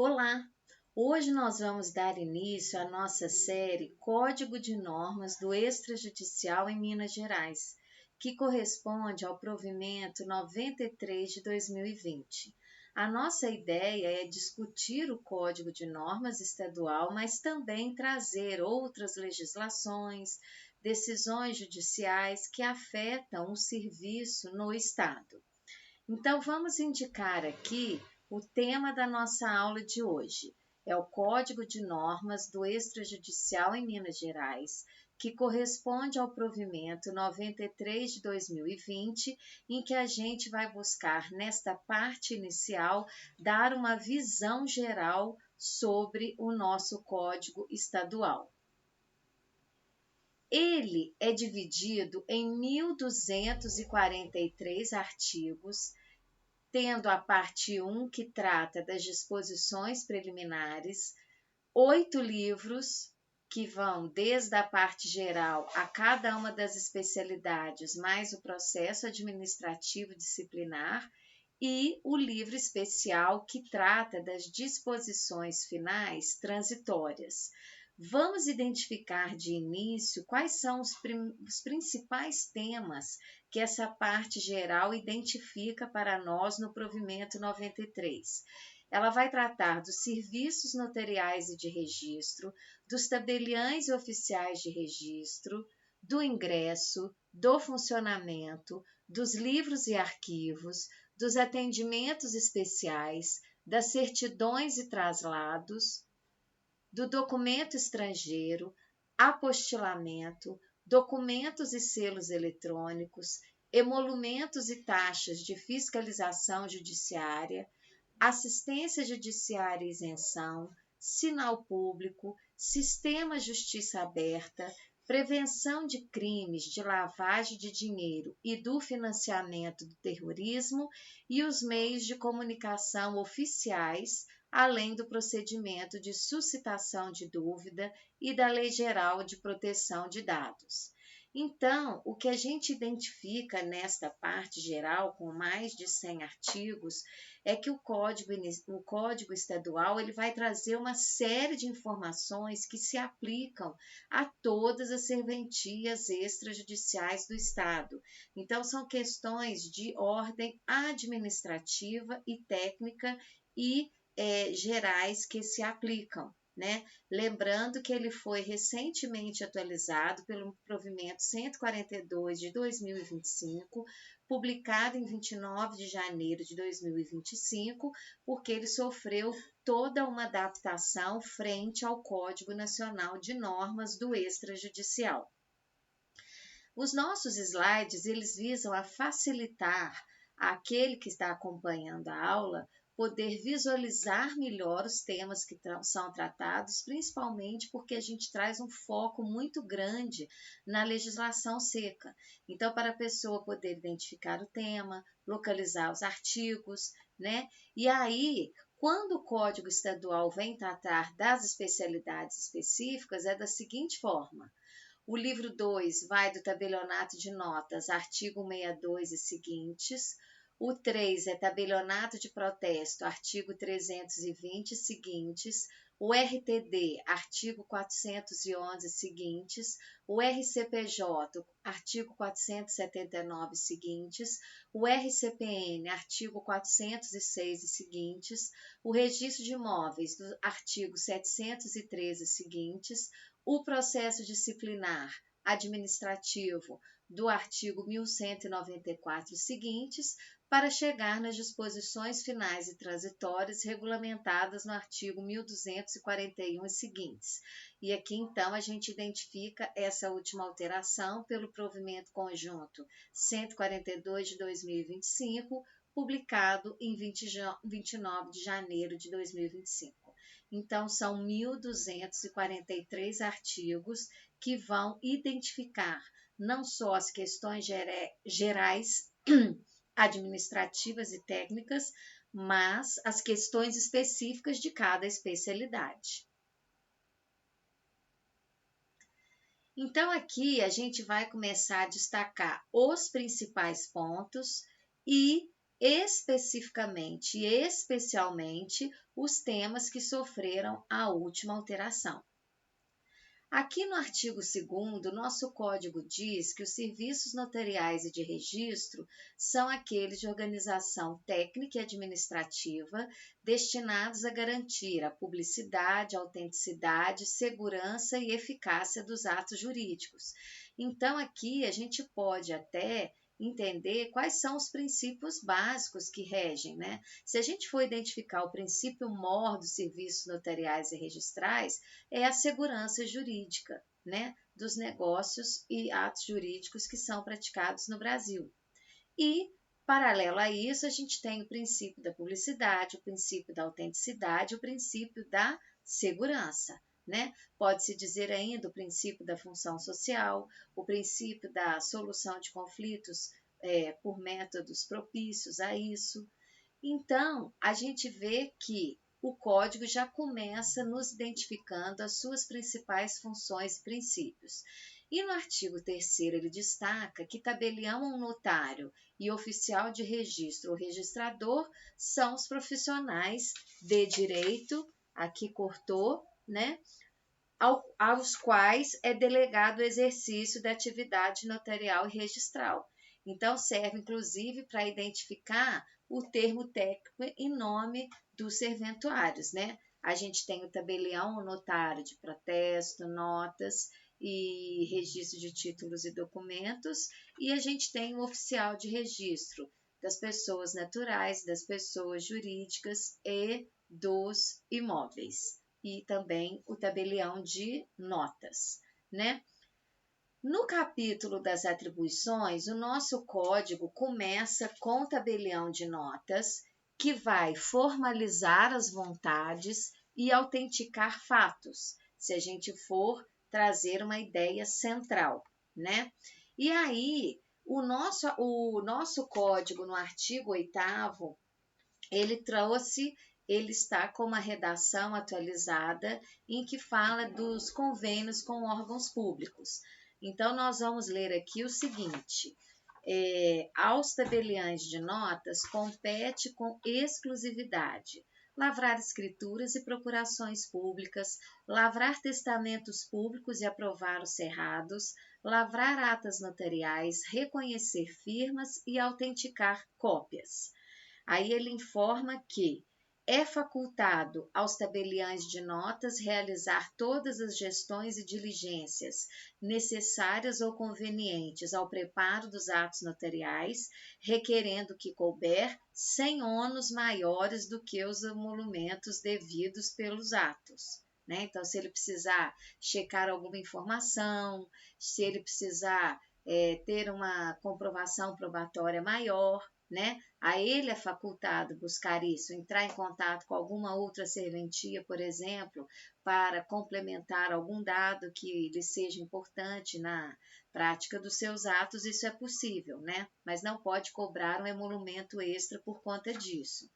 Olá! Hoje nós vamos dar início à nossa série Código de Normas do Extrajudicial em Minas Gerais, que corresponde ao provimento 93 de 2020. A nossa ideia é discutir o Código de Normas estadual, mas também trazer outras legislações, decisões judiciais que afetam o serviço no Estado. Então, vamos indicar aqui o tema da nossa aula de hoje. É o Código de Normas do Extrajudicial em Minas Gerais, que corresponde ao provimento 93 de 2020, em que a gente vai buscar, nesta parte inicial, dar uma visão geral sobre o nosso Código Estadual. Ele é dividido em 1.243 artigos, tendo a parte 1, que trata das disposições preliminares, 8 livros, que vão desde a parte geral a cada uma das especialidades, mais o processo administrativo disciplinar, e o livro especial, que trata das disposições finais transitórias. Vamos identificar de início quais são os principais temas que essa parte geral identifica para nós no provimento 93. Ela vai tratar dos serviços notariais e de registro, dos tabeliães e oficiais de registro, do ingresso, do funcionamento, dos livros e arquivos, dos atendimentos especiais, das certidões e traslados, do documento estrangeiro, apostilamento, documentos e selos eletrônicos, emolumentos e taxas de fiscalização judiciária, assistência judiciária e isenção, sinal público, sistema justiça aberta, prevenção de crimes de lavagem de dinheiro e do financiamento do terrorismo e os meios de comunicação oficiais, além do procedimento de suscitação de dúvida e da Lei Geral de Proteção de Dados. Então, o que a gente identifica nesta parte geral, com mais de 100 artigos, é que o Código Estadual ele vai trazer uma série de informações que se aplicam a todas as serventias extrajudiciais do Estado. Então, são questões de ordem administrativa e técnica e gerais que se aplicam, né? Lembrando que ele foi recentemente atualizado pelo provimento 142 de 2025, publicado em 29 de janeiro de 2025, porque ele sofreu toda uma adaptação frente ao Código Nacional de Normas do Extrajudicial. Os nossos slides, eles visam a facilitar aquele que está acompanhando a aula poder visualizar melhor os temas que são tratados, principalmente porque a gente traz um foco muito grande na legislação seca. Então, para a pessoa poder identificar o tema, localizar os artigos, né? E aí, quando o Código Estadual vem tratar das especialidades específicas, é da seguinte forma: o livro 2 vai do tabelionato de notas, artigo 62 e seguintes. O 3 é tabelionato de protesto, artigo 320 e seguintes. O RTD, artigo 411 e seguintes. O RCPJ, artigo 479 e seguintes. O RCPN, artigo 406 e seguintes. O registro de imóveis, do artigo 713 e seguintes. O processo disciplinar administrativo do artigo 1194 e seguintes, para chegar nas disposições finais e transitórias regulamentadas no artigo 1241 e seguintes. E aqui, então, a gente identifica essa última alteração pelo provimento conjunto 142 de 2025, publicado em 29 de janeiro de 2025. Então, são 1.243 artigos que vão identificar não só as questões gerais, administrativas e técnicas, mas as questões específicas de cada especialidade. Então, aqui a gente vai começar a destacar os principais pontos e especificamente e especialmente os temas que sofreram a última alteração. Aqui no artigo 2º, nosso código diz que os serviços notariais e de registro são aqueles de organização técnica e administrativa destinados a garantir a publicidade, autenticidade, segurança e eficácia dos atos jurídicos. Então, aqui a gente pode até entender quais são os princípios básicos que regem, né? Se a gente for identificar o princípio mor dos serviços notariais e registrais, é a segurança jurídica, né, dos negócios e atos jurídicos que são praticados no Brasil. E, paralelo a isso, a gente tem o princípio da publicidade, o princípio da autenticidade, o princípio da segurança. Né? Pode-se dizer ainda o princípio da função social, o princípio da solução de conflitos por métodos propícios a isso. Então, a gente vê que o código já começa nos identificando as suas principais funções e princípios. E no artigo 3º ele destaca que tabelião ou notário e oficial de registro ou registrador são os profissionais de direito, aqui cortou, né? Aos quais é delegado o exercício da atividade notarial e registral. Então, serve inclusive para identificar o termo técnico em nome dos serventuários, né? A gente tem o tabelião, o notário de protesto, notas e registro de títulos e documentos, e a gente tem o oficial de registro das pessoas naturais, das pessoas jurídicas e dos imóveis. E também o tabelião de notas, né? No capítulo das atribuições, o nosso código começa com o tabelião de notas, que vai formalizar as vontades e autenticar fatos, se a gente for trazer uma ideia central, né? E aí, o nosso código no artigo 8º, ele está com uma redação atualizada em que fala dos convênios com órgãos públicos. Então, nós vamos ler aqui o seguinte: aos tabeliães de notas compete com exclusividade lavrar escrituras e procurações públicas, lavrar testamentos públicos e aprovar os cerrados, lavrar atas notariais, reconhecer firmas e autenticar cópias. Aí ele informa que é facultado aos tabeliães de notas realizar todas as gestões e diligências necessárias ou convenientes ao preparo dos atos notariais, requerendo que couber, sem ônus maiores do que os emolumentos devidos pelos atos. Né? Então, se ele precisar checar alguma informação, se ele precisar ter uma comprovação probatória maior, né? A ele é facultado buscar isso, entrar em contato com alguma outra serventia, por exemplo, para complementar algum dado que lhe seja importante na prática dos seus atos, isso é possível, né? Mas não pode cobrar um emolumento extra por conta disso.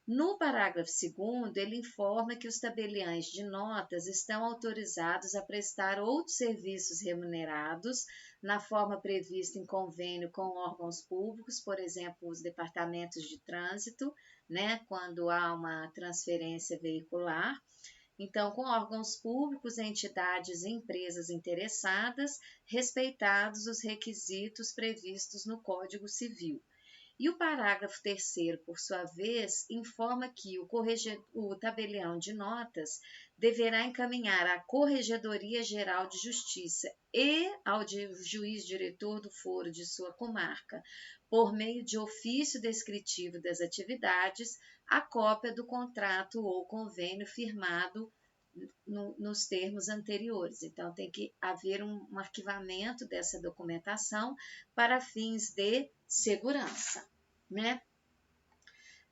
No parágrafo 2º, ele informa que os tabeliães de notas estão autorizados a prestar outros serviços remunerados na forma prevista em convênio com órgãos públicos, por exemplo, os departamentos de trânsito, né, quando há uma transferência veicular. Então, com órgãos públicos, entidades e empresas interessadas, respeitados os requisitos previstos no Código Civil. E o parágrafo 3º, por sua vez, informa que o tabelião de notas deverá encaminhar à Corregedoria Geral de Justiça e ao juiz diretor do foro de sua comarca, por meio de ofício descritivo das atividades, a cópia do contrato ou convênio firmado nos termos anteriores. Então, tem que haver um arquivamento dessa documentação para fins de segurança, né?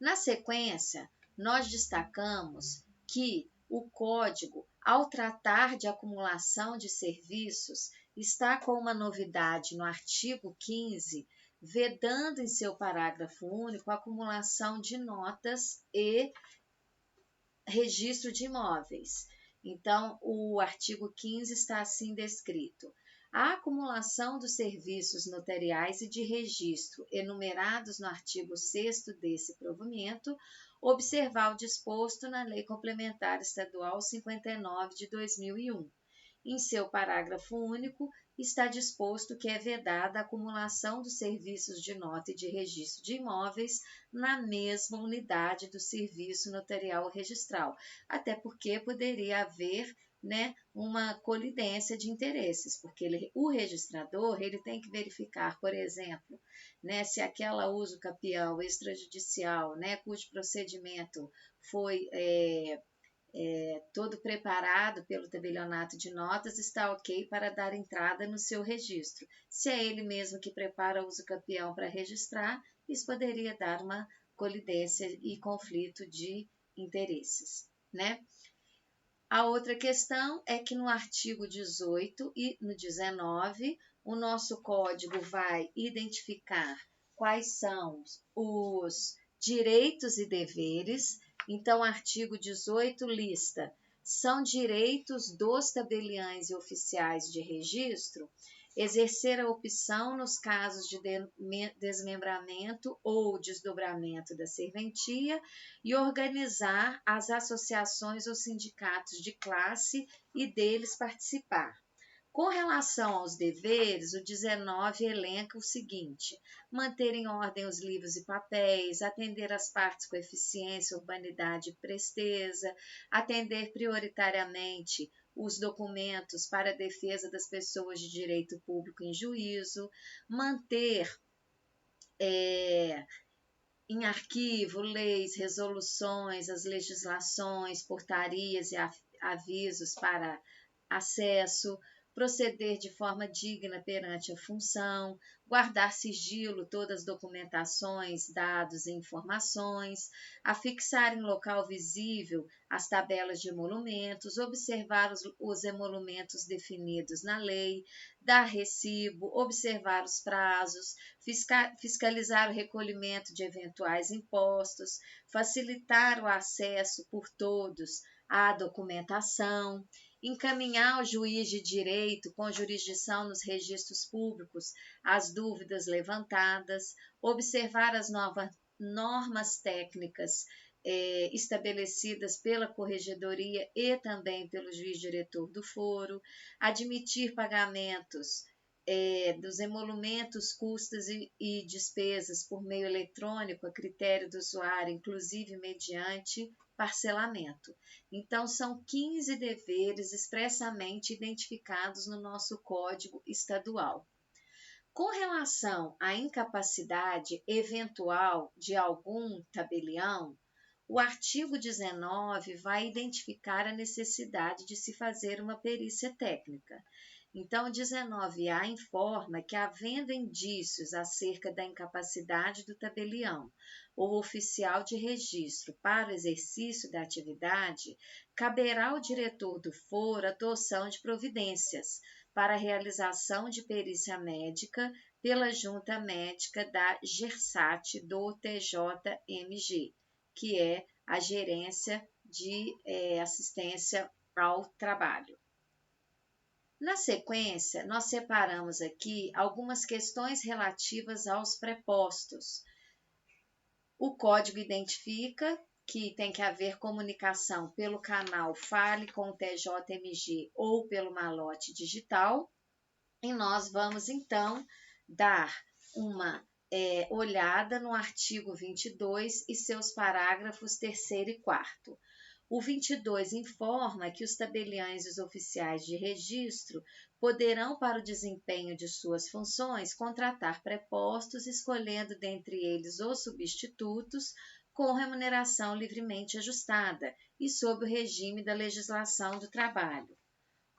Na sequência, nós destacamos que o código, ao tratar de acumulação de serviços, está com uma novidade no artigo 15, vedando em seu parágrafo único a acumulação de notas e registro de imóveis. Então, o artigo 15 está assim descrito: a acumulação dos serviços notariais e de registro enumerados no artigo 6º desse provimento, observar o disposto na Lei Complementar Estadual 59 de 2001. Em seu parágrafo único, está disposto que é vedada a acumulação dos serviços de nota e de registro de imóveis na mesma unidade do serviço notarial registral, até porque poderia haver, uma colidência de interesses, porque o registrador ele tem que verificar, por exemplo, se aquela uso capião extrajudicial, cujo procedimento foi todo preparado pelo tabelionato de notas, está ok para dar entrada no seu registro. Se é ele mesmo que prepara o uso capião para registrar, isso poderia dar uma colidência e conflito de interesses, A outra questão é que no artigo 18 e no 19, o nosso código vai identificar quais são os direitos e deveres. Então, o artigo 18 lista: são direitos dos tabeliães e oficiais de registro exercer a opção nos casos de desmembramento ou desdobramento da serventia e organizar as associações ou sindicatos de classe e deles participar. Com relação aos deveres, o 19 elenca o seguinte: manter em ordem os livros e papéis, atender as partes com eficiência, urbanidade e presteza, atender prioritariamente os documentos para a defesa das pessoas de direito público em juízo, manter em arquivo leis, resoluções, as legislações, portarias e avisos para acesso, proceder de forma digna perante a função, guardar sigilo todas as documentações, dados e informações, afixar em local visível as tabelas de emolumentos, observar os emolumentos definidos na lei, dar recibo, observar os prazos, fiscalizar o recolhimento de eventuais impostos, facilitar o acesso por todos à documentação, encaminhar ao juiz de direito com jurisdição nos registros públicos as dúvidas levantadas, observar as normas técnicas estabelecidas pela corregedoria e também pelo juiz diretor do foro, admitir pagamentos dos emolumentos, custas e despesas por meio eletrônico a critério do usuário, inclusive mediante parcelamento. Então, são 15 deveres expressamente identificados no nosso Código Estadual. Com relação à incapacidade eventual de algum tabelião, o artigo 19 vai identificar a necessidade de se fazer uma perícia técnica. Então, o 19A informa que, havendo indícios acerca da incapacidade do tabelião ou oficial de registro para o exercício da atividade, caberá ao diretor do foro a adoção de providências para a realização de perícia médica pela junta médica da GERSAT do TJMG, que é a Gerência de Assistência ao Trabalho. Na sequência, nós separamos aqui algumas questões relativas aos prepostos. O código identifica que tem que haver comunicação pelo canal Fale com o TJMG ou pelo malote digital. E nós vamos, então, dar uma olhada no artigo 22 e seus parágrafos 3º e 4º. O 22 informa que os tabeliães e os oficiais de registro poderão, para o desempenho de suas funções, contratar prepostos, escolhendo dentre eles os substitutos, com remuneração livremente ajustada e sob o regime da legislação do trabalho.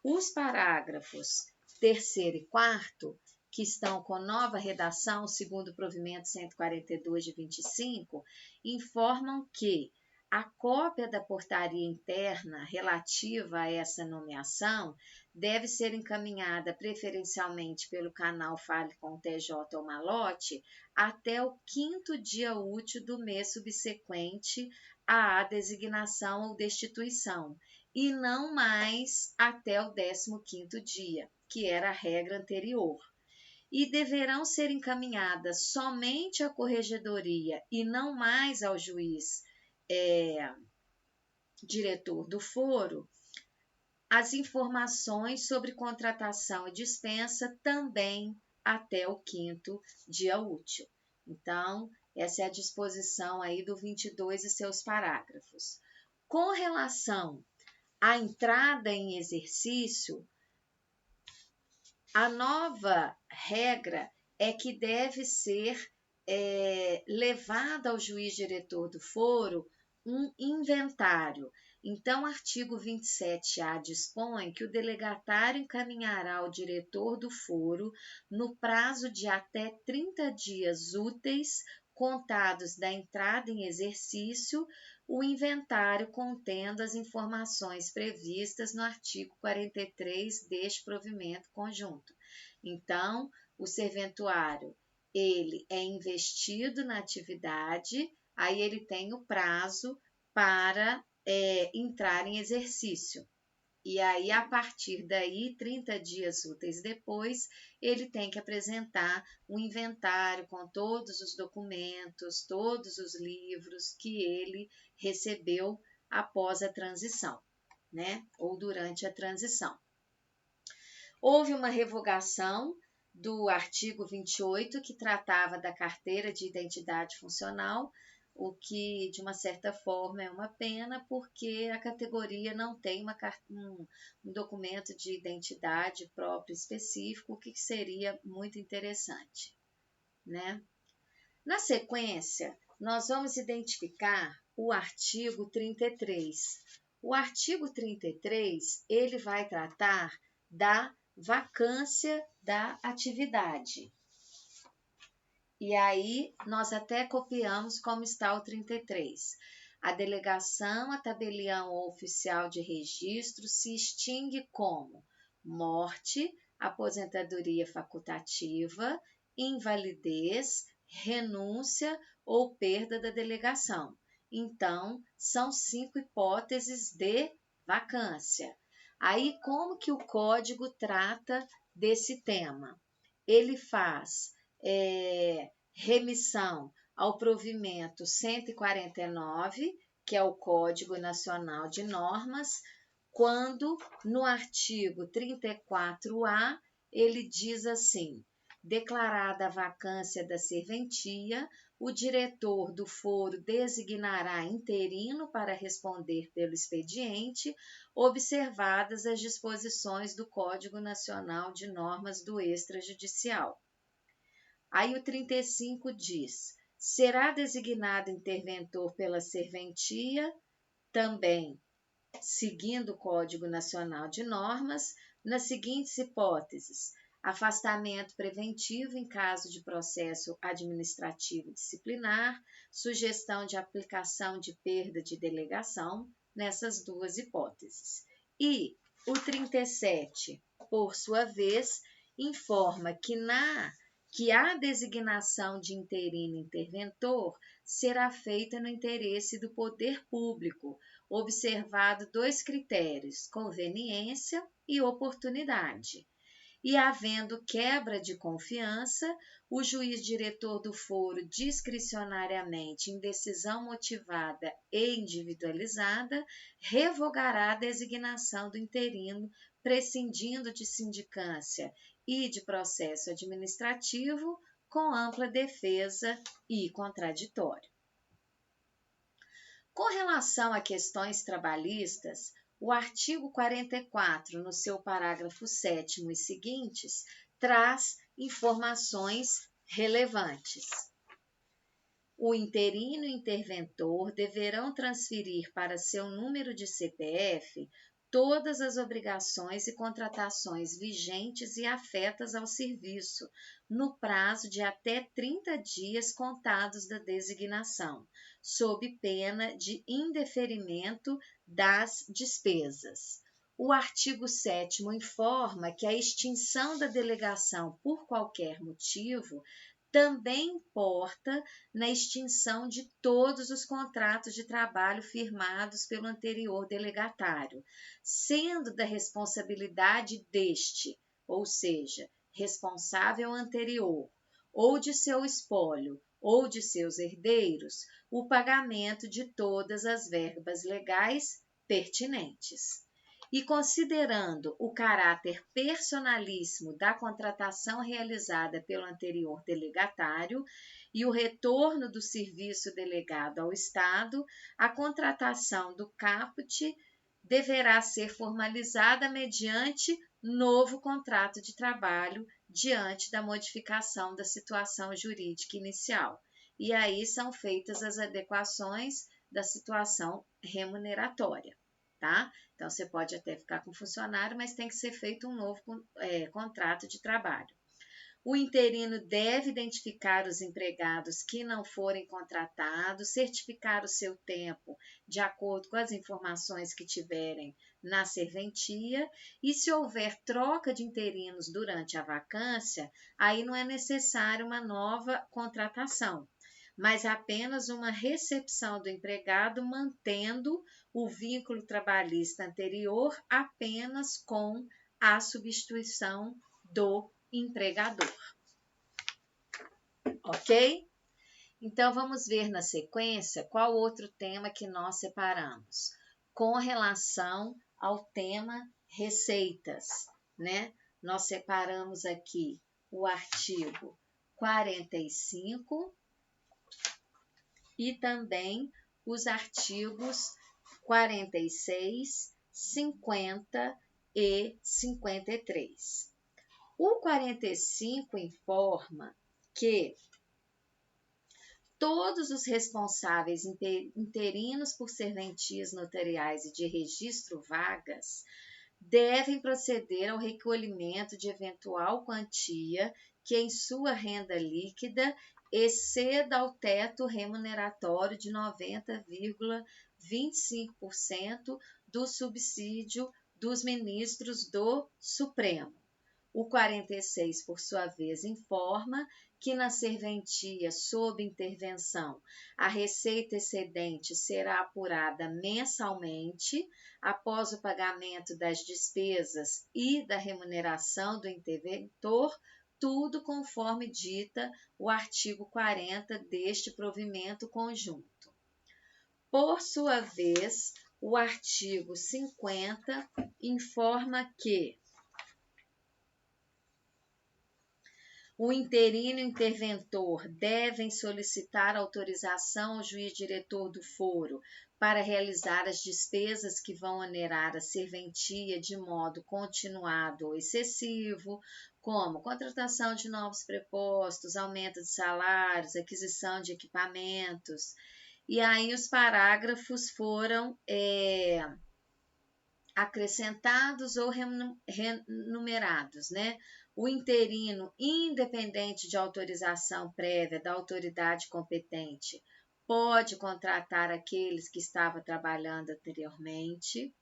Os parágrafos 3º e 4º, que estão com nova redação, segundo o provimento 142 de 25, informam que a cópia da portaria interna relativa a essa nomeação deve ser encaminhada preferencialmente pelo canal Fale com o TJ ou Malote até o 5º dia útil do mês subsequente à designação ou destituição, e não mais até o 15º dia. que era a regra anterior, e deverão ser encaminhadas somente à corregedoria e não mais ao juiz diretor do foro, as informações sobre contratação e dispensa também até o 5º dia útil. Então, essa é a disposição aí do 22 e seus parágrafos. Com relação à entrada em exercício, a nova regra é que deve ser levado ao juiz diretor do foro um inventário. Então, o artigo 27A dispõe que o delegatário encaminhará ao diretor do foro, no prazo de até 30 dias úteis, contados da entrada em exercício, o inventário contendo as informações previstas no artigo 43 deste provimento conjunto. Então, o serventuário, ele é investido na atividade, aí ele tem o prazo para entrar em exercício. E aí, a partir daí, 30 dias úteis depois, ele tem que apresentar um inventário com todos os documentos, todos os livros que ele recebeu após a transição, né? Ou durante a transição. Houve uma revogação do artigo 28, que tratava da carteira de identidade funcional, o que, de uma certa forma, é uma pena, porque a categoria não tem um documento de identidade próprio específico, o que seria muito interessante, né? Na sequência, nós vamos identificar o artigo 33. O artigo 33, ele vai tratar da vacância da atividade. E aí, nós até copiamos como está o 33. A delegação a tabelião ou oficial de registro se extingue como morte, aposentadoria facultativa, invalidez, renúncia ou perda da delegação. Então, são 5 hipóteses de vacância. Aí, como que o código trata desse tema? Ele faz remissão ao provimento 149, que é o Código Nacional de Normas, quando no artigo 34A ele diz assim: declarada a vacância da serventia, o diretor do foro designará interino para responder pelo expediente, observadas as disposições do Código Nacional de Normas do Extrajudicial. Aí o 35 diz: será designado interventor pela serventia, também seguindo o Código Nacional de Normas, nas seguintes hipóteses: afastamento preventivo em caso de processo administrativo disciplinar, sugestão de aplicação de perda de delegação, nessas 2 hipóteses. E o 37, por sua vez, informa que a designação de interino interventor será feita no interesse do poder público, observado 2 critérios: conveniência e oportunidade. E havendo quebra de confiança, o juiz diretor do foro, discricionariamente, em decisão motivada e individualizada, revogará a designação do interino, prescindindo de sindicância e de processo administrativo, com ampla defesa e contraditório. Com relação a questões trabalhistas, o artigo 44, no seu parágrafo 7º e seguintes, traz informações relevantes. O interino e interventor deverão transferir para seu número de CPF todas as obrigações e contratações vigentes e afetas ao serviço, no prazo de até 30 dias contados da designação, sob pena de indeferimento das despesas. O artigo 7º informa que a extinção da delegação por qualquer motivo também importa na extinção de todos os contratos de trabalho firmados pelo anterior delegatário, sendo da responsabilidade deste ou seja, responsável anterior, ou de seu espólio, ou de seus herdeiros, o pagamento de todas as verbas legais pertinentes. E considerando o caráter personalíssimo da contratação realizada pelo anterior delegatário e o retorno do serviço delegado ao Estado, a contratação do caput deverá ser formalizada mediante novo contrato de trabalho diante da modificação da situação jurídica inicial. E aí são feitas as adequações da situação remuneratória, tá? Então, você pode até ficar com funcionário, mas tem que ser feito um novo contrato de trabalho. O interino deve identificar os empregados que não forem contratados, certificar o seu tempo de acordo com as informações que tiverem na serventia, e se houver troca de interinos durante a vacância, aí não é necessário uma nova contratação, mas apenas uma recepção do empregado, mantendo o vínculo trabalhista anterior apenas com a substituição do empregador. Ok? Então, vamos ver na sequência qual outro tema que nós separamos com relação ao tema receitas, né? Nós separamos aqui o artigo 45 e também os artigos 46, 50 e 53. O 45 informa que todos os responsáveis interinos por serventias notariais e de registro vagas devem proceder ao recolhimento de eventual quantia que em sua renda líquida exceda ao teto remuneratório de 90,25% do subsídio dos ministros do Supremo. O 46, por sua vez, informa que na serventia sob intervenção a receita excedente será apurada mensalmente após o pagamento das despesas e da remuneração do interventor, tudo conforme dita o artigo 40 deste provimento conjunto. Por sua vez, o artigo 50 informa que o interino e o interventor devem solicitar autorização ao juiz diretor do foro para realizar as despesas que vão onerar a serventia de modo continuado ou excessivo, como contratação de novos prepostos, aumento de salários, aquisição de equipamentos. E aí os parágrafos foram acrescentados ou renumerados, né? O interino, independente de autorização prévia da autoridade competente, pode contratar aqueles que estavam trabalhando anteriormente.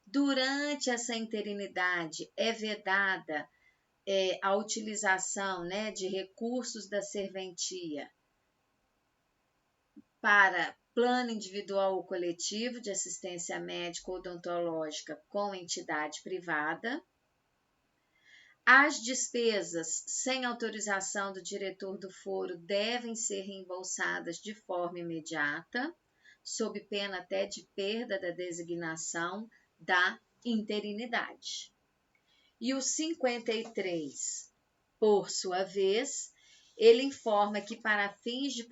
Durante essa interinidade é vedada a utilização, né, de recursos da serventia para plano individual ou coletivo de assistência médica ou odontológica com entidade privada. As despesas sem autorização do diretor do foro devem ser reembolsadas de forma imediata, sob pena até de perda da designação da interinidade. E o 53, por sua vez, ele informa que para fins de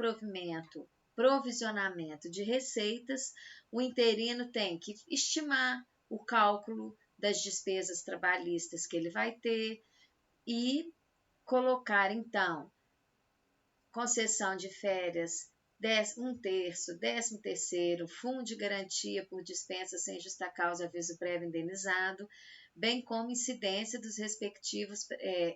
provisionamento de receitas, o interino tem que estimar o cálculo das despesas trabalhistas que ele vai ter e colocar, então, concessão de férias, 1/3, 13º, fundo de garantia por dispensa sem justa causa, aviso prévio indenizado, bem como incidência dos respectivos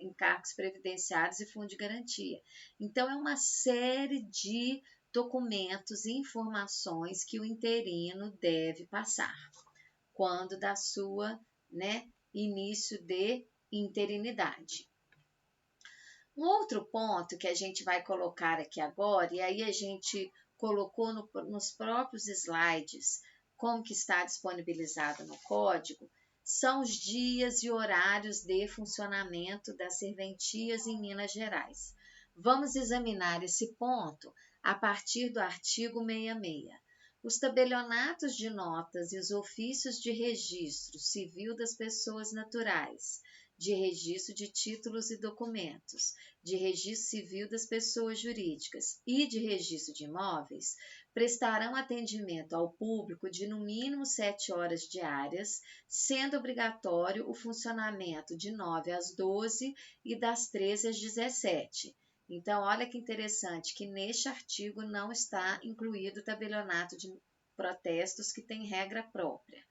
encargos previdenciários e fundo de garantia. Então, é uma série de documentos e informações que o interino deve passar quando da sua, início de interinidade. Um outro ponto que a gente vai colocar aqui agora, e aí a gente colocou nos próprios slides como que está disponibilizado no código, são os dias e horários de funcionamento das serventias em Minas Gerais. Vamos examinar esse ponto a partir do artigo 66. Os tabelionatos de notas e os ofícios de registro civil das pessoas naturais, de registro de títulos e documentos, de registro civil das pessoas jurídicas e de registro de imóveis, prestarão atendimento ao público de no mínimo 7 horas diárias, sendo obrigatório o funcionamento de 9 às 12 e das 13 às 17. Então, olha que interessante que neste artigo não está incluído o tabelionato de protestos que tem regra própria.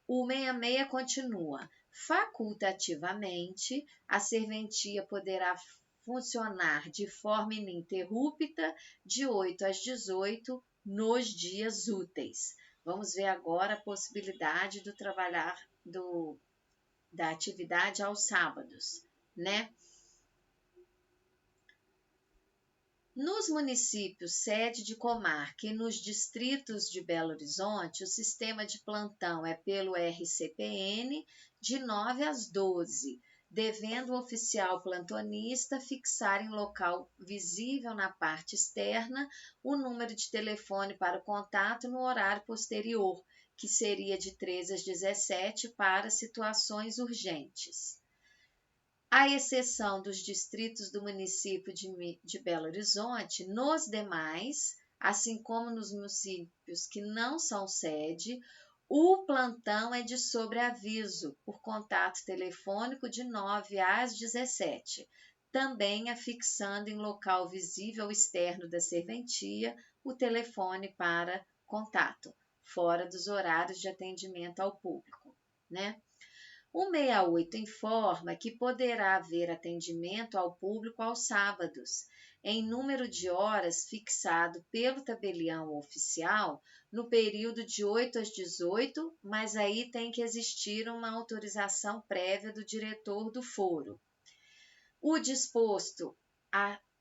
O 66 continua. Facultativamente, a serventia poderá funcionar de forma ininterrupta de 8 às 18 nos dias úteis. Vamos ver agora a possibilidade do trabalhar da atividade aos sábados, né? Nos municípios sede de comarca e nos distritos de Belo Horizonte, o sistema de plantão é pelo RCPN de 9 às 12, devendo o oficial plantonista fixar em local visível na parte externa o número de telefone para o contato no horário posterior, que seria de 13 às 17 para situações urgentes. À exceção dos distritos do município de Belo Horizonte, nos demais, assim como nos municípios que não são sede, o plantão é de sobreaviso por contato telefônico de 9 às 17, também afixando em local visível externo da serventia o telefone para contato, fora dos horários de atendimento ao público, né? O 68 informa que poderá haver atendimento ao público aos sábados, em número de horas fixado pelo tabelião oficial, no período de 8 às 18, mas aí tem que existir uma autorização prévia do diretor do foro. O disposto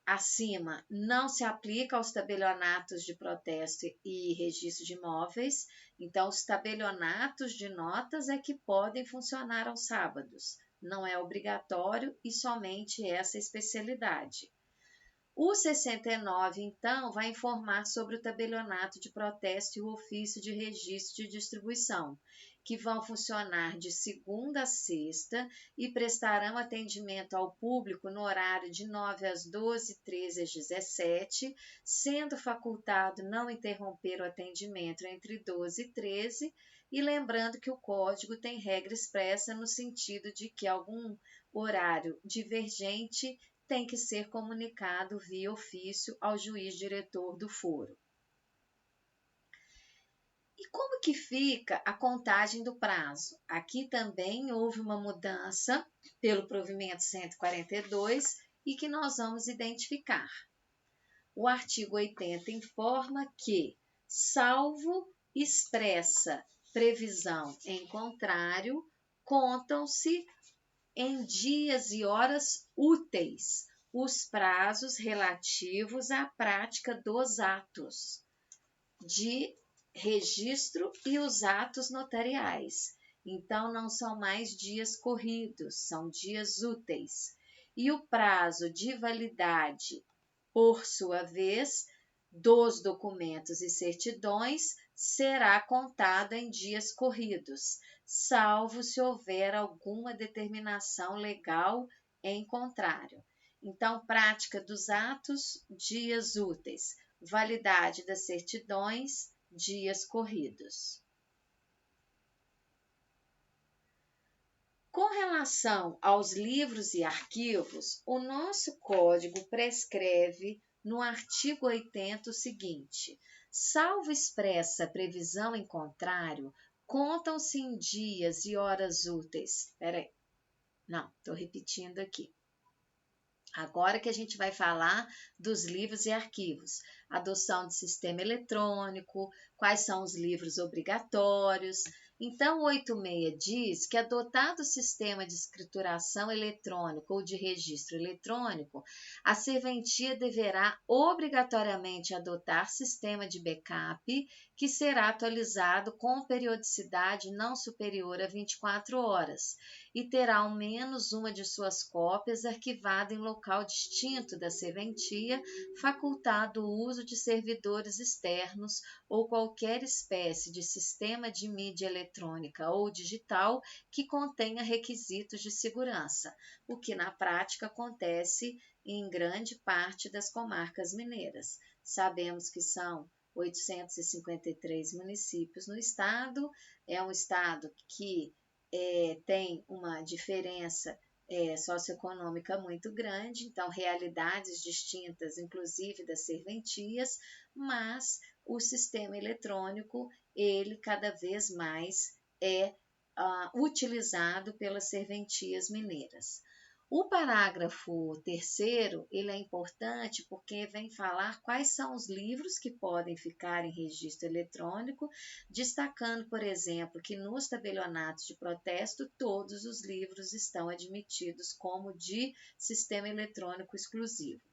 acima não se aplica aos tabelionatos de protesto e registro de imóveis, então os tabelionatos de notas é que podem funcionar aos sábados, não é obrigatório e somente essa especialidade. O 69, então, vai informar sobre o tabelionato de protesto e o ofício de registro de distribuição, que vão funcionar de segunda a sexta e prestarão atendimento ao público no horário de 9 às 12, 13 às 17, sendo facultado não interromper o atendimento entre 12 e 13, e lembrando que o código tem regra expressa no sentido de que algum horário divergente tem que ser comunicado via ofício ao juiz diretor do foro. E como que fica a contagem do prazo? Aqui também houve uma mudança pelo provimento 142 e que nós vamos identificar. O artigo 80 informa que, salvo expressa previsão em contrário, contam-se em dias e horas úteis os prazos relativos à prática dos atos de registro e os atos notariais. Então, não são mais dias corridos, são dias úteis. E o prazo de validade, por sua vez, dos documentos e certidões será contado em dias corridos, salvo se houver alguma determinação legal em contrário. Então, prática dos atos, dias úteis. Validade das certidões, dias corridos. Com relação aos livros e arquivos, o nosso código prescreve no artigo 80 o seguinte: salvo expressa previsão em contrário, contam-se em dias e horas úteis. Peraí, não, estou repetindo aqui. Agora que a gente vai falar dos livros e arquivos. adoção de sistema eletrônico, quais são os livros obrigatórios. Então, o 86 diz que, adotado o sistema de escrituração eletrônico ou de registro eletrônico, a serventia deverá obrigatoriamente adotar sistema de backup que será atualizado com periodicidade não superior a 24 horas e terá ao menos uma de suas cópias arquivada em local distinto da serventia, facultado o uso de servidores externos ou qualquer espécie de sistema de mídia eletrônica ou digital que contenha requisitos de segurança, o que na prática acontece em grande parte das comarcas mineiras. Sabemos que são 853 municípios no estado, é um estado que tem uma diferença socioeconômica muito grande, então realidades distintas, inclusive das serventias, mas o sistema eletrônico, ele cada vez mais é utilizado pelas serventias mineiras. O parágrafo 3º, ele é importante porque vem falar quais são os livros que podem ficar em registro eletrônico, destacando, por exemplo, que nos tabelionatos de protesto todos os livros estão admitidos como de sistema eletrônico exclusivo.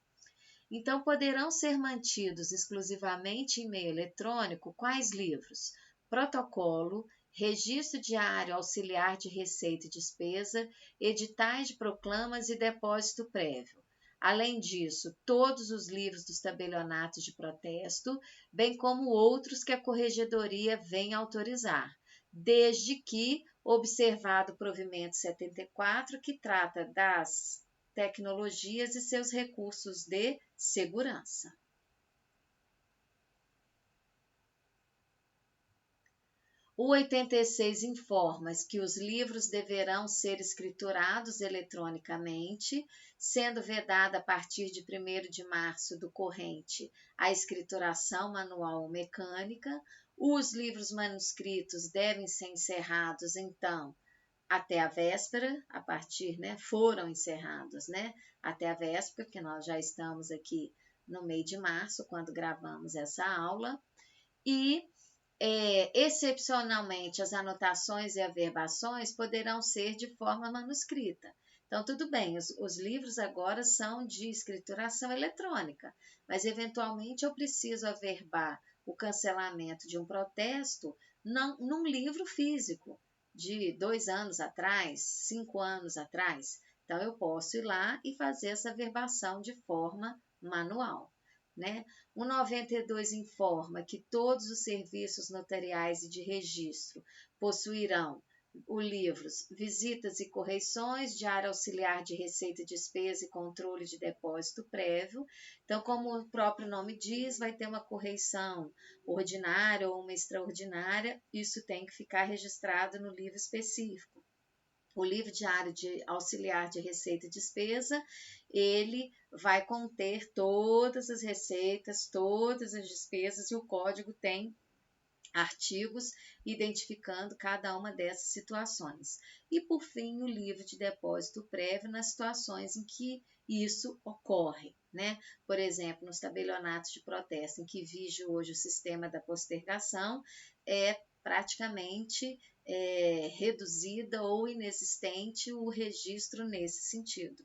Então, poderão ser mantidos exclusivamente em meio eletrônico quais livros? Protocolo, registro diário auxiliar de receita e despesa, editais de proclamas e depósito prévio. Além disso, todos os livros dos tabelionatos de protesto, bem como outros que a Corregedoria venha autorizar, desde que observado o provimento 74, que trata das tecnologias e seus recursos de segurança. O 86 informa que os livros deverão ser escriturados eletronicamente, sendo vedada a partir de 1º de março do corrente a escrituração manual ou mecânica. Os livros manuscritos devem ser encerrados, então, até a véspera, a partir, foram encerrados, até a véspera, porque nós já estamos aqui no mês de março, quando gravamos essa aula, e excepcionalmente, as anotações e averbações poderão ser de forma manuscrita. Então, tudo bem, os livros agora são de escrituração eletrônica, mas eventualmente eu preciso averbar o cancelamento de um protesto num livro físico de 2 anos atrás, 5 anos atrás. Então, eu posso ir lá e fazer essa averbação de forma manual. O 92 informa que todos os serviços notariais e de registro possuirão os livros Visitas e Correições, Diário Auxiliar de Receita e Despesa e Controle de Depósito Prévio. Então, como o próprio nome diz, vai ter uma correição ordinária ou uma extraordinária, isso tem que ficar registrado no livro específico. O livro diário de auxiliar de receita e despesa, ele vai conter todas as receitas, todas as despesas, e o código tem artigos identificando cada uma dessas situações. E, por fim, o livro de depósito prévio nas situações em que isso ocorre, Por exemplo, nos tabelionatos de protesto em que vige hoje o sistema da postergação, é praticamente reduzida ou inexistente o registro nesse sentido,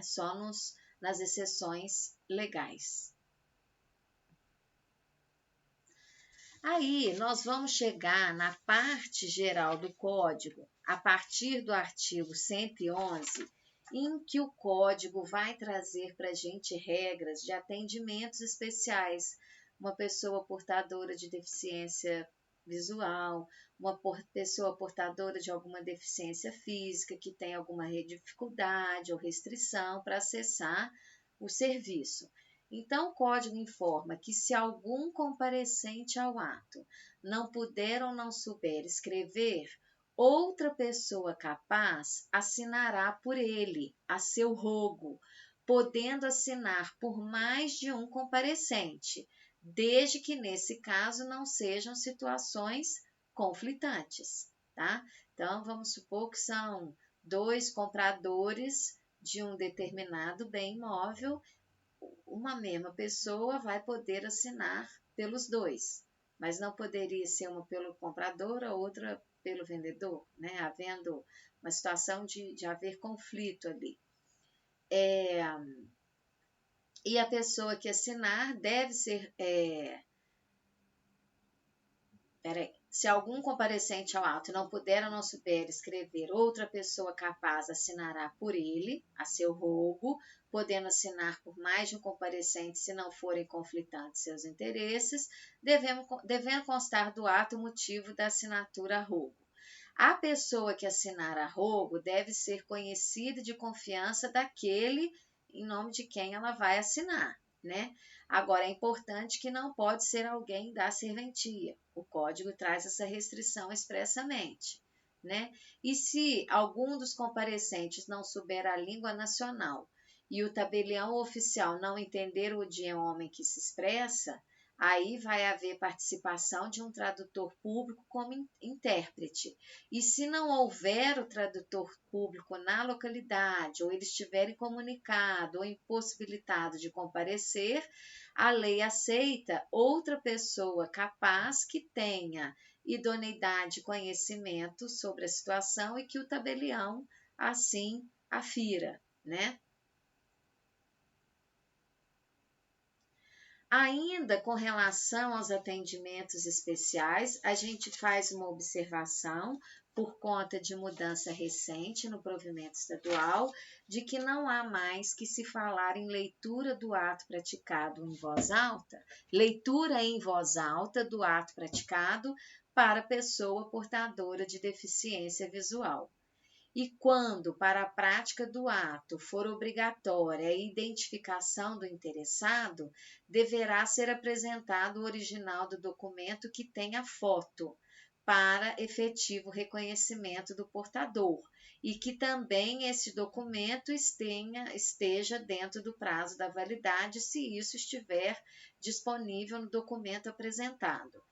Só nas exceções legais. Aí, nós vamos chegar na parte geral do Código, a partir do artigo 111, em que o Código vai trazer para a gente regras de atendimentos especiais. Uma pessoa portadora de deficiência visual, uma pessoa portadora de alguma deficiência física, que tem alguma dificuldade ou restrição para acessar o serviço. Então, o Código informa que se algum comparecente ao ato não puder ou não souber escrever, outra pessoa capaz assinará por ele, a seu rogo, podendo assinar por mais de um comparecente, desde que nesse caso não sejam situações conflitantes, tá? Então, vamos supor que são 2 compradores de um determinado bem imóvel. uma mesma pessoa vai poder assinar pelos dois, mas não poderia ser uma pelo comprador, a outra pelo vendedor, né? Havendo uma situação de haver conflito ali. E a pessoa que assinar deve ser. Se algum comparecente ao ato não puder ou não souber escrever, outra pessoa capaz assinará por ele, a seu rogo, podendo assinar por mais de um comparecente se não forem conflitantes seus interesses, devendo constar do ato o motivo da assinatura a rogo. A pessoa que assinar a rogo deve ser conhecida e de confiança daquele em nome de quem ela vai assinar, né? Agora, é importante que não pode ser alguém da serventia. O código traz essa restrição expressamente, né? E se algum dos comparecentes não souber a língua nacional e o tabelião oficial não entender o idioma em que se expressa, aí vai haver participação de um tradutor público como intérprete. E se não houver o tradutor público na localidade, ou ele estiver incomunicado ou impossibilitado de comparecer, a lei aceita outra pessoa capaz que tenha idoneidade e conhecimento sobre a situação e que o tabelião assim afira, né? Ainda com relação aos atendimentos especiais, a gente faz uma observação por conta de mudança recente no provimento estadual, de que não há mais que se falar em leitura do ato praticado em voz alta, leitura em voz alta do ato praticado para pessoa portadora de deficiência visual. E quando, para a prática do ato, for obrigatória a identificação do interessado, deverá ser apresentado o original do documento que tenha foto, para efetivo reconhecimento do portador, e que também esse documento esteja dentro do prazo da validade, se isso estiver disponível no documento apresentado.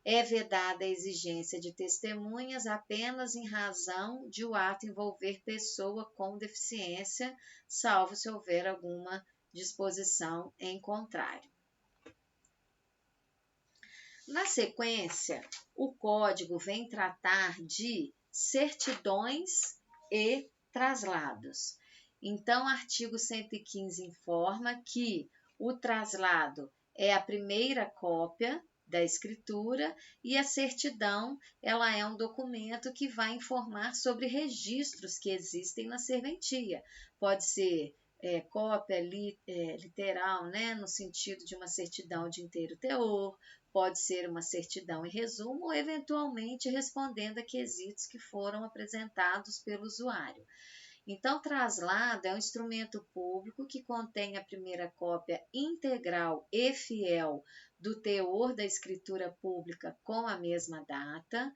É vedada a exigência de testemunhas apenas em razão de o ato envolver pessoa com deficiência, salvo se houver alguma disposição em contrário. Na sequência, o Código vem tratar de certidões e traslados. Então, o artigo 115 informa que o traslado é a primeira cópia da escritura e a certidão, ela é um documento que vai informar sobre registros que existem na serventia. Pode ser cópia literal, né, no sentido de uma certidão de inteiro teor, pode ser uma certidão em resumo ou eventualmente respondendo a quesitos que foram apresentados pelo usuário. Então, traslado é um instrumento público que contém a primeira cópia integral e fiel do teor da escritura pública com a mesma data.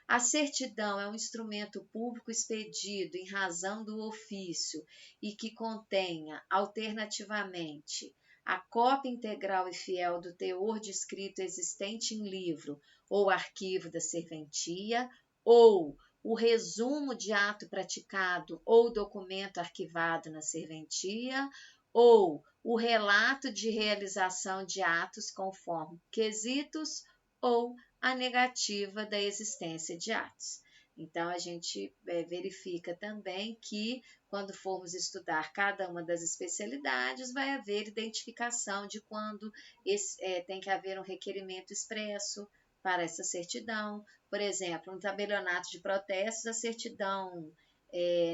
A certidão é um instrumento público expedido em razão do ofício e que contenha, alternativamente, a cópia integral e fiel do teor de escrito existente em livro ou arquivo da serventia, ou o resumo de ato praticado ou documento arquivado na serventia, ou o relato de realização de atos conforme quesitos, ou a negativa da existência de atos. Então, a gente verifica também que, quando formos estudar cada uma das especialidades, vai haver identificação de quando tem que haver um requerimento expresso para essa certidão. Por exemplo, no tabelionato de protestos, a certidão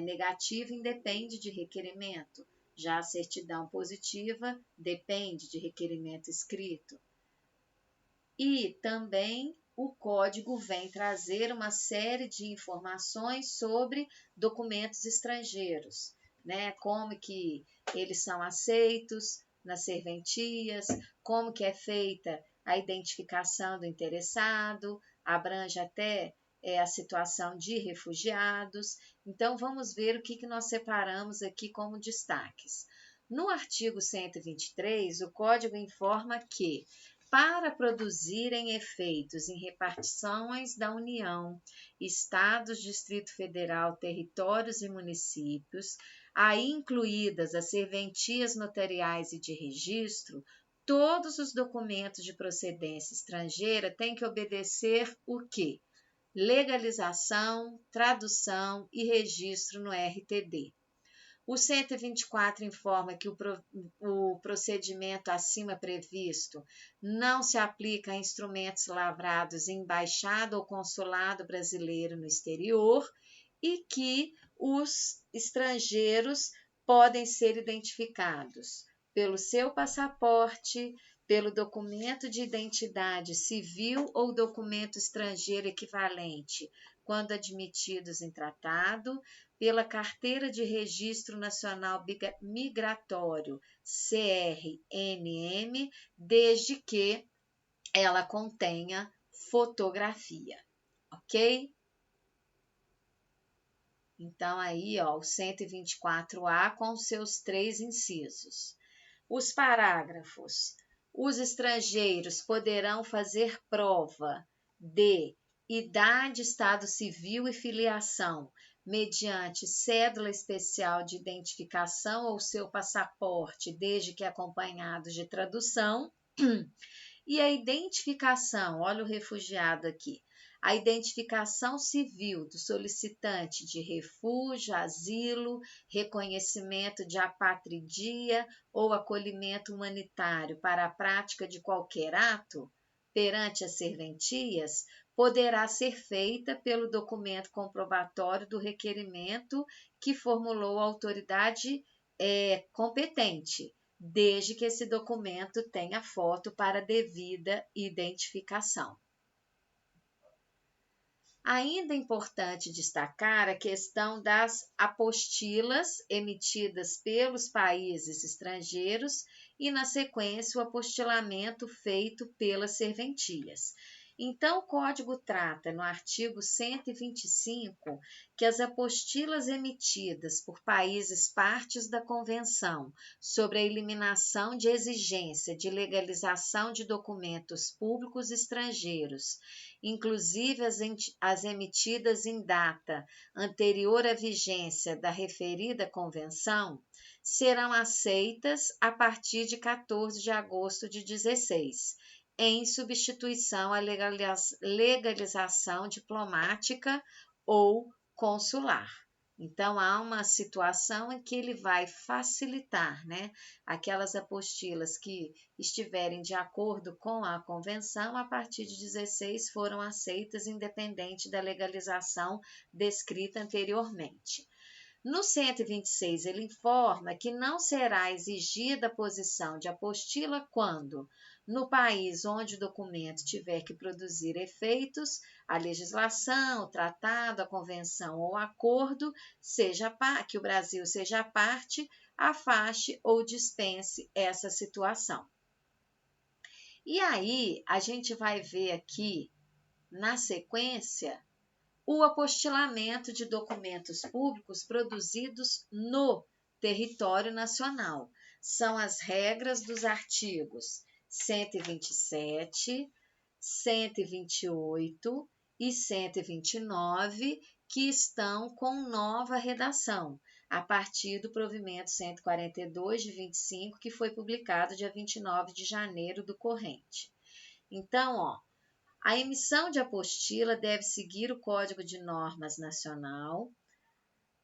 negativa independe de requerimento, já a certidão positiva depende de requerimento escrito. E também o código vem trazer uma série de informações sobre documentos estrangeiros, né? Como que eles são aceitos nas serventias, como que é feita a identificação do interessado, abrange até a situação de refugiados. Então, vamos ver o que nós separamos aqui como destaques. No artigo 123, o Código informa que para produzirem efeitos em repartições da União, Estados, Distrito Federal, territórios e municípios, aí incluídas as serventias notariais e de registro, todos os documentos de procedência estrangeira têm que obedecer o quê? Legalização, tradução e registro no RTD. O 124 informa que o procedimento acima previsto não se aplica a instrumentos lavrados em embaixada ou consulado brasileiro no exterior e que os estrangeiros podem ser identificados pelo seu passaporte, pelo documento de identidade civil ou documento estrangeiro equivalente, quando admitidos em tratado, pela Carteira de Registro Nacional Migratório, CRNM, desde que ela contenha fotografia, ok? Então, aí, ó, o 124A com seus 3 incisos. Os parágrafos. Os estrangeiros poderão fazer prova de idade, estado civil e filiação, mediante cédula especial de identificação ou seu passaporte, desde que acompanhados de tradução. E a identificação, olha o refugiado aqui, a identificação civil do solicitante de refúgio, asilo, reconhecimento de apatridia ou acolhimento humanitário para a prática de qualquer ato perante as serventias, poderá ser feita pelo documento comprobatório do requerimento que formulou a autoridade competente, desde que esse documento tenha foto para devida identificação. Ainda é importante destacar a questão das apostilas emitidas pelos países estrangeiros e, na sequência, o apostilamento feito pelas serventias. Então, o Código trata, no artigo 125, que as apostilas emitidas por países partes da Convenção sobre a eliminação de exigência de legalização de documentos públicos estrangeiros, inclusive as emitidas em data anterior à vigência da referida Convenção, serão aceitas a partir de 14 de agosto de 2016, em substituição à legalização diplomática ou consular. Então, há uma situação em que ele vai facilitar, né? Aquelas apostilas que estiverem de acordo com a convenção, a partir de 16 foram aceitas, independente da legalização descrita anteriormente. No 126, ele informa que não será exigida a posição de apostila quando, no país onde o documento tiver que produzir efeitos, a legislação, o tratado, a convenção ou acordo, que o Brasil seja parte, afaste ou dispense essa situação. E aí, a gente vai ver aqui, na sequência, o apostilamento de documentos públicos produzidos no território nacional. São as regras dos artigos 127, 128 e 129 que estão com nova redação, a partir do provimento 142 de 25, que foi publicado dia 29 de janeiro do corrente. Então, ó, a emissão de apostila deve seguir o Código de Normas Nacional.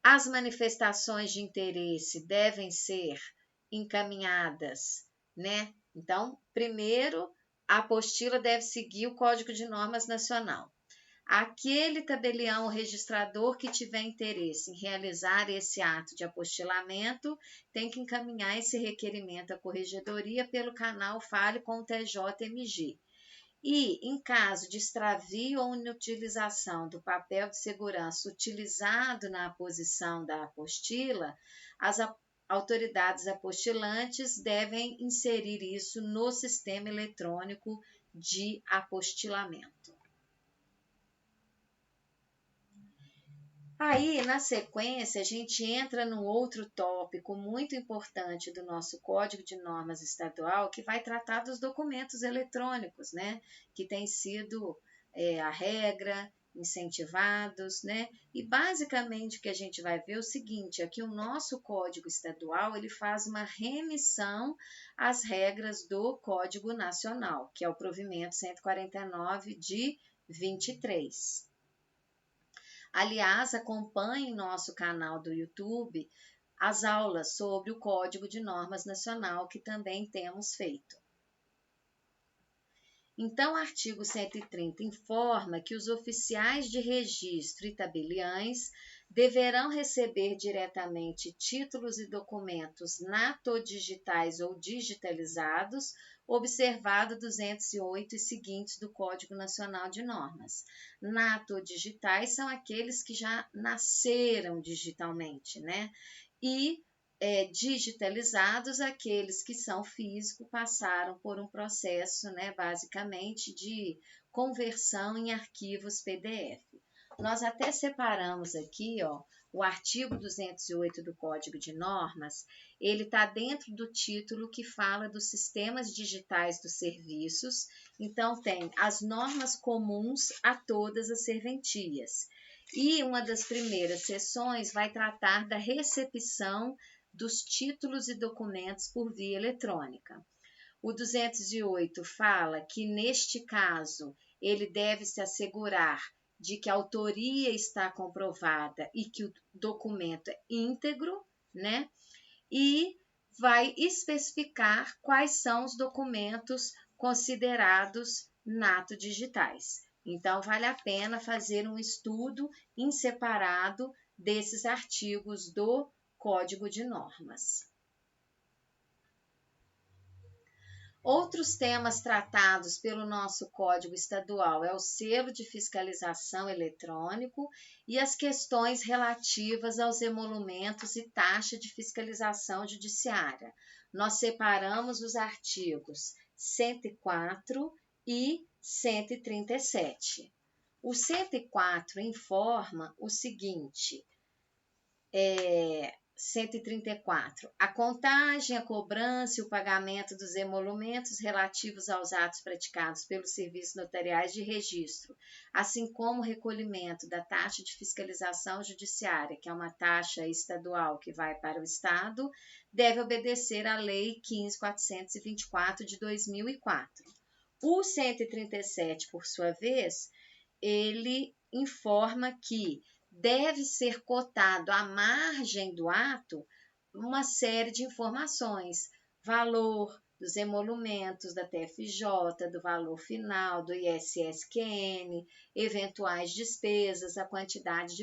As manifestações de interesse devem ser encaminhadas, né? Então, primeiro, a apostila deve seguir o Código de Normas Nacional. Aquele tabelião ou registrador que tiver interesse em realizar esse ato de apostilamento tem que encaminhar esse requerimento à corregedoria pelo canal Fale com o TJMG. E, em caso de extravio ou inutilização do papel de segurança utilizado na aposição da apostila, as autoridades apostilantes devem inserir isso no sistema eletrônico de apostilamento. Aí, na sequência, a gente entra no outro tópico muito importante do nosso Código de Normas Estadual, que vai tratar dos documentos eletrônicos, né? Que tem sido a regra, incentivados, né? E basicamente o que a gente vai ver é o seguinte, é que o nosso Código Estadual, ele faz uma remissão às regras do Código Nacional, que é o provimento 149 de 23. Aliás, acompanhe nosso canal do YouTube as aulas sobre o Código de Normas Nacional que também temos feito. Então, o artigo 130 informa que os oficiais de registro e tabeliães deverão receber diretamente títulos e documentos natodigitais ou digitalizados, observado 208 e seguintes do Código Nacional de Normas. Natodigitais são aqueles que já nasceram digitalmente, né? E digitalizados, aqueles que são físicos passaram por um processo, né, basicamente, de conversão em arquivos PDF. Nós até separamos aqui, ó, o artigo 208 do Código de Normas, ele está dentro do título que fala dos sistemas digitais dos serviços, então tem as normas comuns a todas as serventias. E uma das primeiras sessões vai tratar da recepção dos títulos e documentos por via eletrônica. O 208 fala que, neste caso, ele deve se assegurar de que a autoria está comprovada e que o documento é íntegro, né? E vai especificar quais são os documentos considerados natodigitais. Então, vale a pena fazer um estudo em separado desses artigos do Código de Normas. Outros temas tratados pelo nosso Código Estadual é o selo de fiscalização eletrônico e as questões relativas aos emolumentos e taxa de fiscalização judiciária. Nós separamos os artigos 104 e 137. O 104 informa o seguinte, 134. A contagem, a cobrança e o pagamento dos emolumentos relativos aos atos praticados pelos serviços notariais de registro, assim como o recolhimento da taxa de fiscalização judiciária, que é uma taxa estadual que vai para o Estado, deve obedecer à Lei 15.424 de 2004. O 137, por sua vez, ele informa que deve ser cotado à margem do ato uma série de informações, valor dos emolumentos da TFJ, do valor final, do ISSQN, eventuais despesas, a quantidade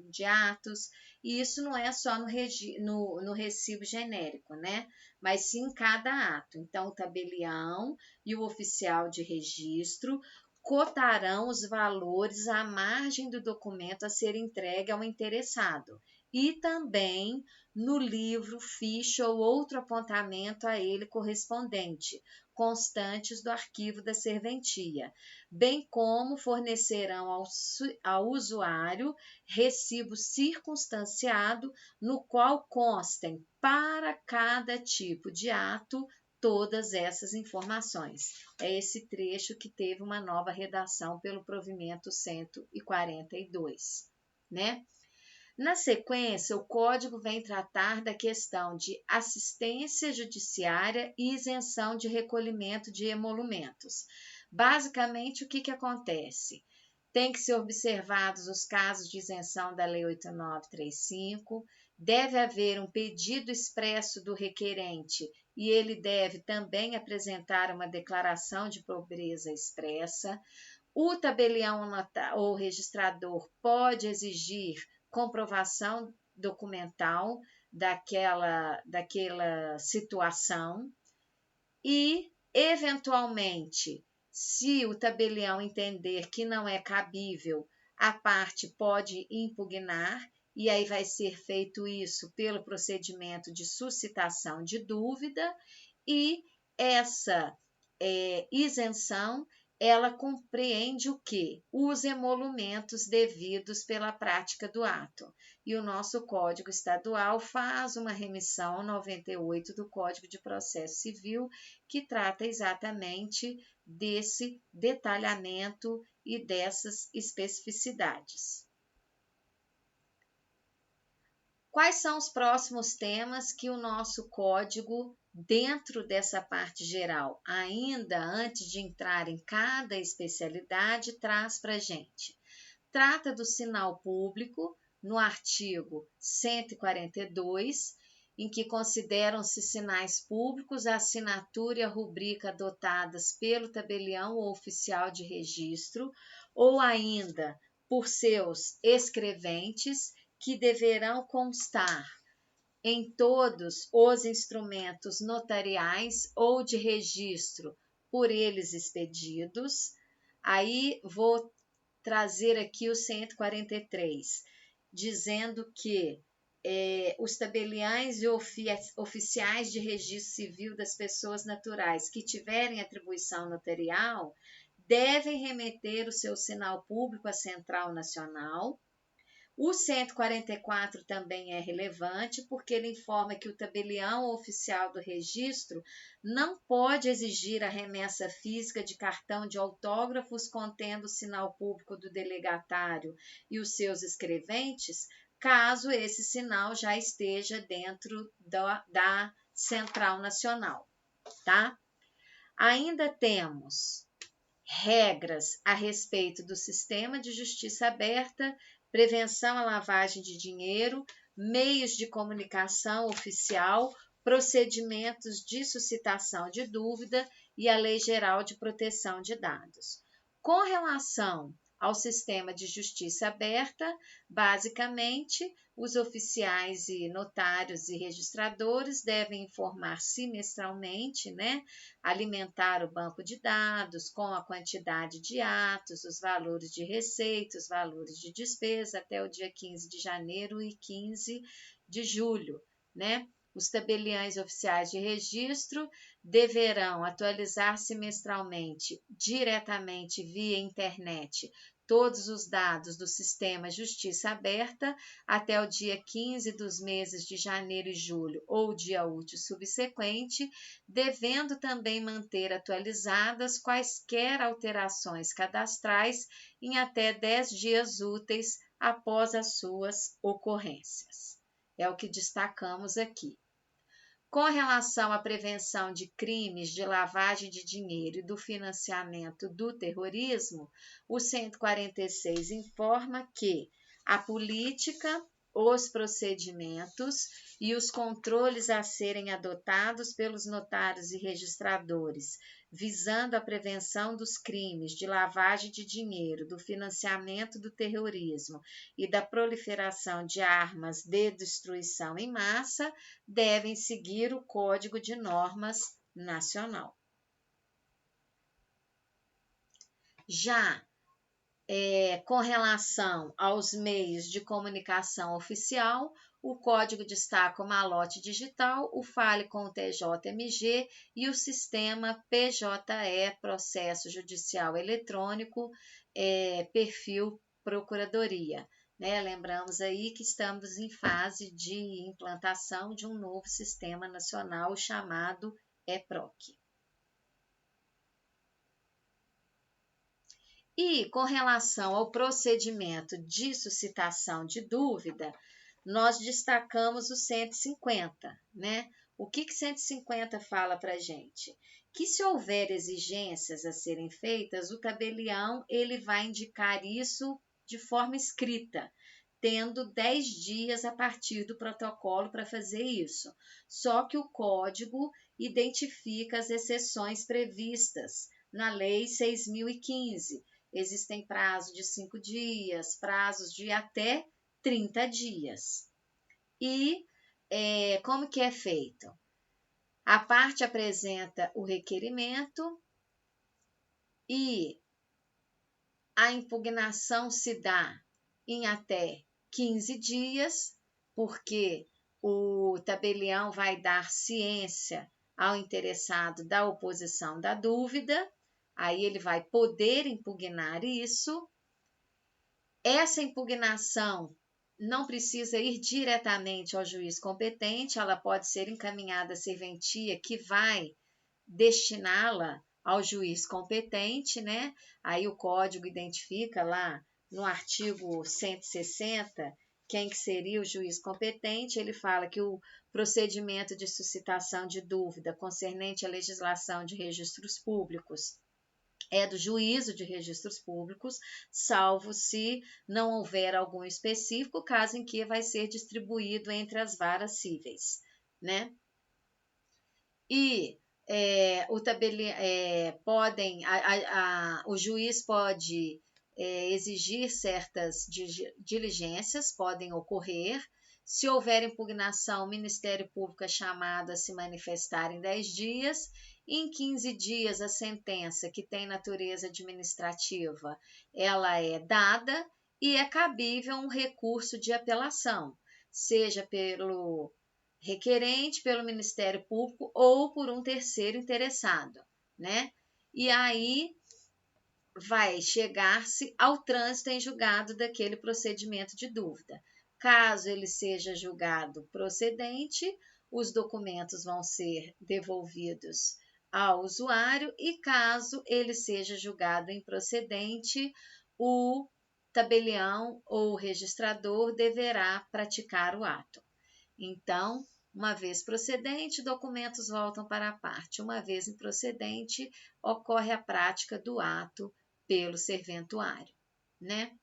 de atos, e isso não é só no recibo genérico, né? Mas sim em cada ato. Então, o tabelião e o oficial de registro cotarão os valores à margem do documento a ser entregue ao interessado e também no livro, ficha ou outro apontamento a ele correspondente, constantes do arquivo da serventia, bem como fornecerão ao usuário recibo circunstanciado no qual constem para cada tipo de ato todas essas informações. É esse trecho que teve uma nova redação pelo provimento 142, né? Na sequência, o Código vem tratar da questão de assistência judiciária e isenção de recolhimento de emolumentos. Basicamente, o que acontece? Tem que ser observados os casos de isenção da Lei 8935, deve haver um pedido expresso do requerente e ele deve também apresentar uma declaração de pobreza expressa. O tabelião ou registrador pode exigir comprovação documental daquela situação e, eventualmente, se o tabelião entender que não é cabível, a parte pode impugnar, e aí vai ser feito isso pelo procedimento de suscitação de dúvida, e essa isenção ela compreende o quê? Os emolumentos devidos pela prática do ato. E o nosso Código Estadual faz uma remissão ao 98 do Código de Processo Civil, que trata exatamente desse detalhamento e dessas especificidades. Quais são os próximos temas que o nosso código, dentro dessa parte geral, ainda antes de entrar em cada especialidade, traz para a gente? Trata do sinal público, no artigo 142, em que consideram-se sinais públicos a assinatura e a rubrica adotadas pelo tabelião ou oficial de registro, ou ainda por seus escreventes, que deverão constar em todos os instrumentos notariais ou de registro por eles expedidos. Aí vou trazer aqui o 143, dizendo que os tabeliães e oficiais de registro civil das pessoas naturais que tiverem atribuição notarial devem remeter o seu sinal público à Central Nacional. O 144 também é relevante porque ele informa que o tabelião oficial do registro não pode exigir a remessa física de cartão de autógrafos contendo o sinal público do delegatário e os seus escreventes, caso esse sinal já esteja dentro da Central Nacional, tá? Ainda temos regras a respeito do sistema de justiça aberta, prevenção à lavagem de dinheiro, meios de comunicação oficial, procedimentos de suscitação de dúvida e a Lei Geral de Proteção de Dados. Com relação ao sistema de justiça aberta, basicamente, os oficiais e notários e registradores devem informar semestralmente, alimentar o banco de dados com a quantidade de atos, os valores de receita, os valores de despesa até o dia 15 de janeiro e 15 de julho, Os tabeliães oficiais de registro deverão atualizar semestralmente, diretamente via internet, todos os dados do Sistema Justiça Aberta até o dia 15 dos meses de janeiro e julho ou dia útil subsequente, devendo também manter atualizadas quaisquer alterações cadastrais em até 10 dias úteis após as suas ocorrências. É o que destacamos aqui. Com relação à prevenção de crimes de lavagem de dinheiro e do financiamento do terrorismo, o 146 informa que a política, os procedimentos e os controles a serem adotados pelos notários e registradores, visando a prevenção dos crimes de lavagem de dinheiro, do financiamento do terrorismo e da proliferação de armas de destruição em massa, devem seguir o Código de Normas Nacional. Já com relação aos meios de comunicação oficial, o código destaca o malote digital, o fale com o TJMG e o sistema PJE, Processo Judicial Eletrônico, perfil Procuradoria. Lembramos aí que estamos em fase de implantação de um novo sistema nacional chamado EPROC. E com relação ao procedimento de suscitação de dúvida, nós destacamos o 150, O que 150 fala para a gente? Que se houver exigências a serem feitas, o tabelião ele vai indicar isso de forma escrita, tendo 10 dias a partir do protocolo para fazer isso. Só que o código identifica as exceções previstas na Lei 6.015. Existem prazos de 5 dias, prazos de até 30 dias. E como que é feito? A parte apresenta o requerimento e a impugnação se dá em até 15 dias, porque o tabelião vai dar ciência ao interessado da oposição da dúvida. Aí ele vai poder impugnar isso. Essa impugnação não precisa ir diretamente ao juiz competente, ela pode ser encaminhada à serventia que vai destiná-la ao juiz competente, né? Aí o código identifica lá no artigo 160 quem que seria o juiz competente. Ele fala que o procedimento de suscitação de dúvida concernente à legislação de registros públicos é do juízo de registros públicos, salvo se não houver algum específico, caso em que vai ser distribuído entre as varas cíveis, né? E o juiz pode exigir certas diligências, podem ocorrer. Se houver impugnação, o Ministério Público é chamado a se manifestar em 10 dias. Em 15 dias, a sentença, que tem natureza administrativa, ela é dada e é cabível um recurso de apelação, seja pelo requerente, pelo Ministério Público ou por um terceiro interessado, né? E aí vai chegar-se ao trânsito em julgado daquele procedimento de dúvida. Caso ele seja julgado procedente, os documentos vão ser devolvidos ao usuário e caso ele seja julgado improcedente, o tabelião ou o registrador deverá praticar o ato. Então, uma vez procedente, documentos voltam para a parte. Uma vez improcedente, ocorre a prática do ato pelo serventuário, né?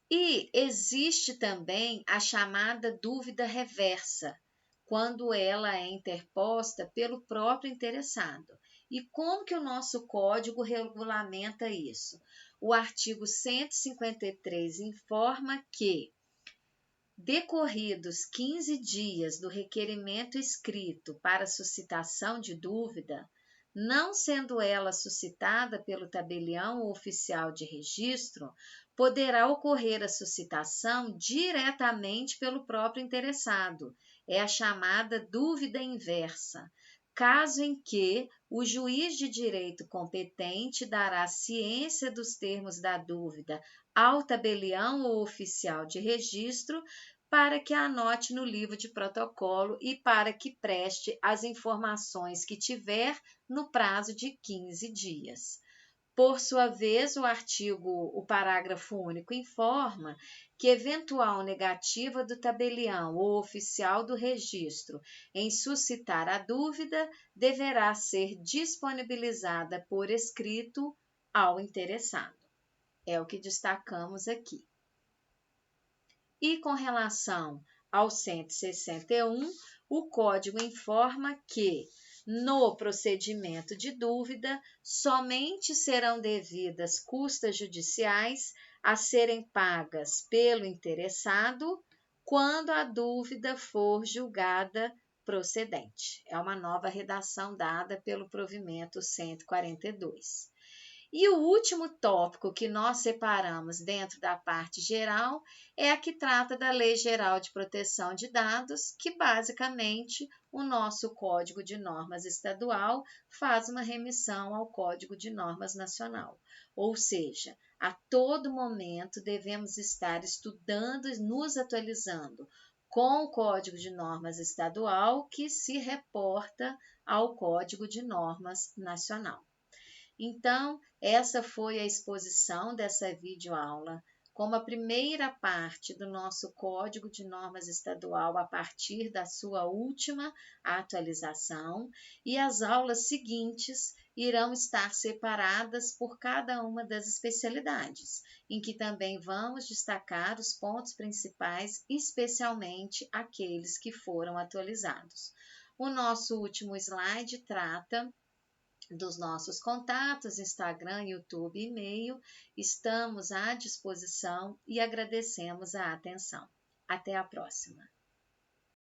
E existe também a chamada dúvida reversa, quando ela é interposta pelo próprio interessado. E como que o nosso código regulamenta isso? O artigo 153 informa que, decorridos 15 dias do requerimento escrito para suscitação de dúvida, não sendo ela suscitada pelo tabelião ou oficial de registro, poderá ocorrer a suscitação diretamente pelo próprio interessado. É a chamada dúvida inversa, caso em que o juiz de direito competente dará ciência dos termos da dúvida ao tabelião ou oficial de registro para que anote no livro de protocolo e para que preste as informações que tiver no prazo de 15 dias. Por sua vez, o parágrafo único informa que eventual negativa do tabelião ou oficial do registro em suscitar a dúvida deverá ser disponibilizada por escrito ao interessado. É o que destacamos aqui. E com relação ao 161, o Código informa que, no procedimento de dúvida, somente serão devidas custas judiciais a serem pagas pelo interessado quando a dúvida for julgada procedente. É uma nova redação dada pelo provimento 142. E o último tópico que nós separamos dentro da parte geral é a que trata da Lei Geral de Proteção de Dados, que basicamente o nosso Código de Normas Estadual faz uma remissão ao Código de Normas Nacional. Ou seja, a todo momento devemos estar estudando e nos atualizando com o Código de Normas Estadual, que se reporta ao Código de Normas Nacional. Então, essa foi a exposição dessa videoaula, como a primeira parte do nosso Código de Normas Estadual a partir da sua última atualização, e as aulas seguintes irão estar separadas por cada uma das especialidades, em que também vamos destacar os pontos principais, especialmente aqueles que foram atualizados. O nosso último slide trata dos nossos contatos, Instagram, YouTube e e-mail. Estamos à disposição e agradecemos a atenção. Até a próxima!